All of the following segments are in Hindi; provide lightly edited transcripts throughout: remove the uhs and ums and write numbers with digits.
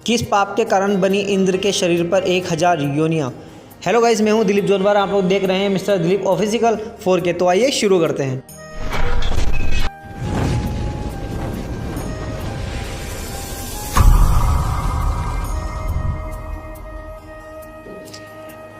किस पाप के कारण बनी इंद्र के शरीर पर 1000 योनियाँ। हेलो गाइस, मैं हूं दिलीप जोधवार। आप लोग देख रहे हैं मिस्टर दिलीप ऑफिशियल 4K। तो आइए शुरू करते हैं।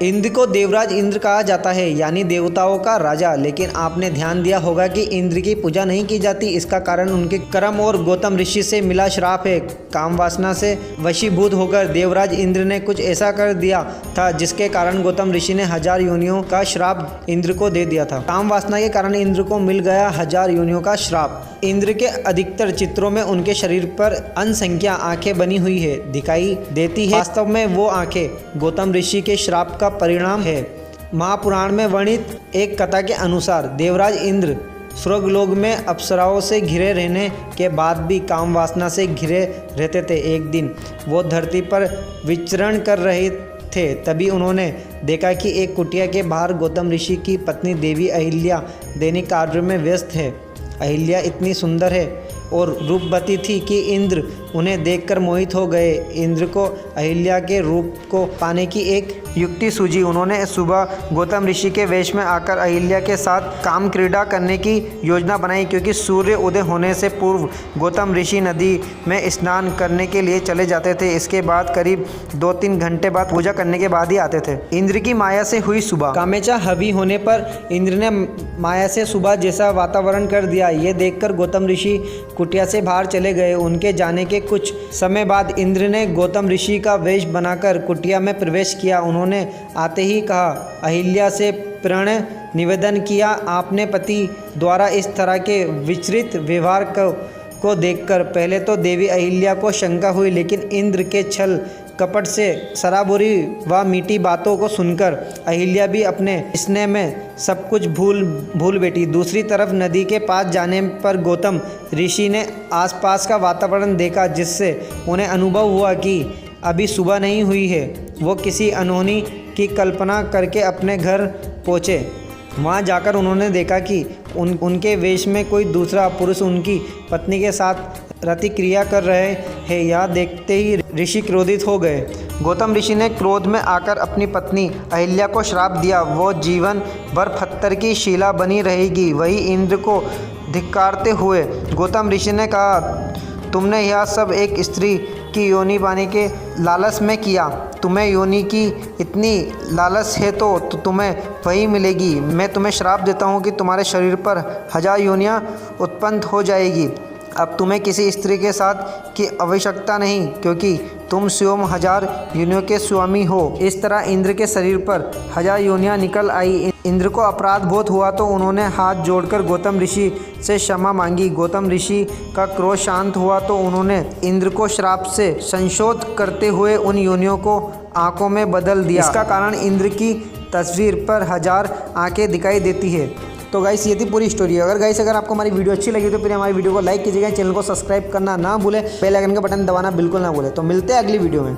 इंद्र को देवराज इंद्र कहा जाता है, यानी देवताओं का राजा। लेकिन आपने ध्यान दिया होगा कि इंद्र की पूजा नहीं की जाती। इसका कारण उनके कर्म और गौतम ऋषि से मिला श्राप है। काम वासना से वशीभूत होकर देवराज इंद्र ने कुछ ऐसा कर दिया था जिसके कारण गौतम ऋषि ने 1000 योनियों का श्राप इंद्र को दे दिया था। काम वासना के कारण इंद्र को मिल गया 1000 योनियों का श्राप। इंद्र के अधिकतर चित्रों में उनके शरीर पर असंख्य आंखें बनी हुई है दिखाई देती है। वास्तव में वो आंखें गौतम ऋषि के श्राप का परिणाम है। महापुराण में वर्णित एक कथा के अनुसार देवराज इंद्र स्वर्गलोक में अप्सराओं से घिरे रहने के बाद भी काम वासना से घिरे रहते थे। एक दिन वो धरती पर विचरण कर रहे थे, तभी उन्होंने देखा कि एक कुटिया के बाहर गौतम ऋषि की पत्नी देवी अहिल्या दैनिक कार्य में व्यस्त है। अहिल्या इतनी सुंदर है और रूपवती थी कि इंद्र उन्हें देखकर मोहित हो गए। इंद्र को अहिल्या के रूप को पाने की एक युक्ति सूझी। उन्होंने सुबह गौतम ऋषि के वेश में आकर अहिल्या के साथ काम क्रीड़ा करने की योजना बनाई, क्योंकि सूर्य उदय होने से पूर्व गौतम ऋषि नदी में स्नान करने के लिए चले जाते थे। इसके बाद करीब 2-3 घंटे बाद पूजा करने के बाद ही आते थे। इंद्र की माया से हुई सुबह। कामेचा हवी होने पर इंद्र ने माया से सुबह जैसा वातावरण कर दिया। ये देखकर गौतम ऋषि कुटिया से बाहर चले गए। उनके जाने के कुछ समय बाद इंद्र ने गौतम ऋषि का वेश बनाकर कुटिया में प्रवेश किया। उन्होंने आते ही कहा, अहिल्या से प्रणय निवेदन किया। आपने पति द्वारा इस तरह के विचलित व्यवहार को देखकर पहले तो देवी अहिल्या को शंका हुई, लेकिन इंद्र के छल कपट से सराबोरी व मीठी बातों को सुनकर अहिल्या भी अपने स्नेह में सब कुछ भूल बैठी। दूसरी तरफ नदी के पास जाने पर गौतम ऋषि ने आसपास का वातावरण देखा, जिससे उन्हें अनुभव हुआ कि अभी सुबह नहीं हुई है। वो किसी अनहोनी की कल्पना करके अपने घर पहुँचे। वहाँ जाकर उन्होंने देखा कि उनके वेश में कोई दूसरा पुरुष उनकी पत्नी के साथ रति क्रिया कर रहे हैं। यह देखते ही ऋषि क्रोधित हो गए। गौतम ऋषि ने क्रोध में आकर अपनी पत्नी अहिल्या को श्राप दिया, वो जीवन भर पत्थर की शिला बनी रहेगी। वही इंद्र को धिक्कारते हुए गौतम ऋषि ने कहा, तुमने यह सब एक स्त्री की योनि पाने के लालच में किया। तुम्हें योनि की इतनी लालच है तो तुम्हें वही मिलेगी। मैं तुम्हें श्राप देता हूँ कि तुम्हारे शरीर पर 1000 योनियाँ उत्पन्न हो जाएगी। अब तुम्हें किसी स्त्री के साथ की आवश्यकता नहीं, क्योंकि तुम स्वयं 1000 योनियों के स्वामी हो। इस तरह इंद्र के शरीर पर 1000 योनियाँ निकल आई। इंद्र को अपराध बोध हुआ तो उन्होंने हाथ जोड़कर गौतम ऋषि से क्षमा मांगी। गौतम ऋषि का क्रोध शांत हुआ तो उन्होंने इंद्र को श्राप से संशोध करते हुए उन योनियों को आंखों में बदल दिया। इसका कारण इंद्र की तस्वीर पर 1000 आंखें दिखाई देती है। तो गाइस, ये थी पूरी स्टोरी। अगर आपको हमारी वीडियो अच्छी लगी तो फिर हमारी वीडियो को लाइक कीजिएगा, चैनल को सब्सक्राइब करना ना भूलें, बेल आइकन का बटन दबाना बिल्कुल ना भूलें। तो मिलते हैं अगली वीडियो में।